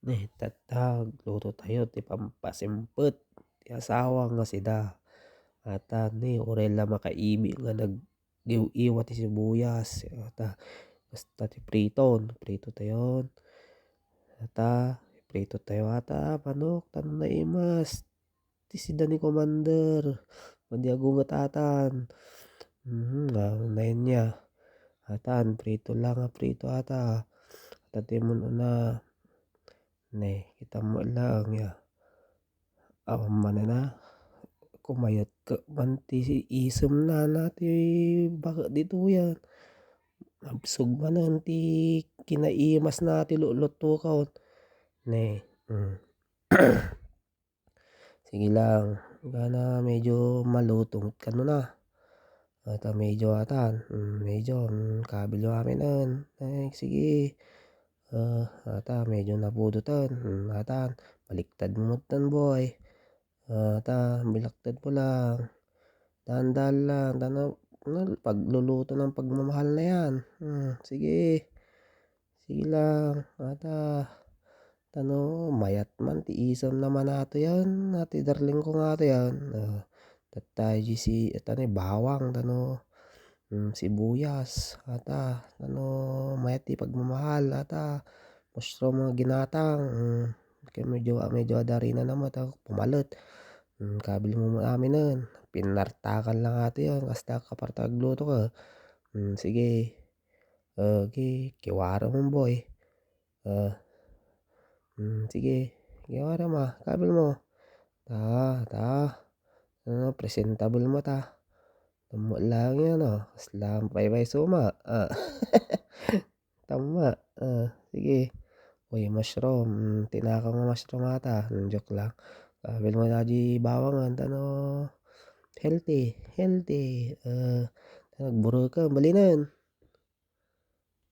Tatag luto tayo ti pampasimpet ti asawa nga sida. Ni orel la makaimi nga nag-iw-iwa ti sibuyas kasta ti priton, prito tayon. Prito tayo manok tapno naimas ti sida ni Commander madiagunget nayen niya prito lang a prito ti mono na kita mo lang ya awan mana kumayat ka man ti isem na ti baka ditoyan absog manen ti kinaimas na ti lulutukaon sige lang baka medyo malutong kano na medyo kabil yo amin nen sige medyo nabudoten baliktad mo ten boy baliktad mo lang dahan-dahan lang pagluluto ng pagmamahal na yan sige lang mayat man ti isem naman nato yan ti darling ko nga to yan bawang sibuyas mayat ti pagmamahal mushroom nga ginatang medyo adarina na mo pumalet kabil mo amin nen pinartakan lang ato yan kasta kaparta agluto ka sige kiwara mo boy sige kiwara mo kabil mo presentable mo tamo lang yan kasla paybay suma tama sige tinakaw nga mushroom joke lang kabil mo bawangan healthy nagburoken balinen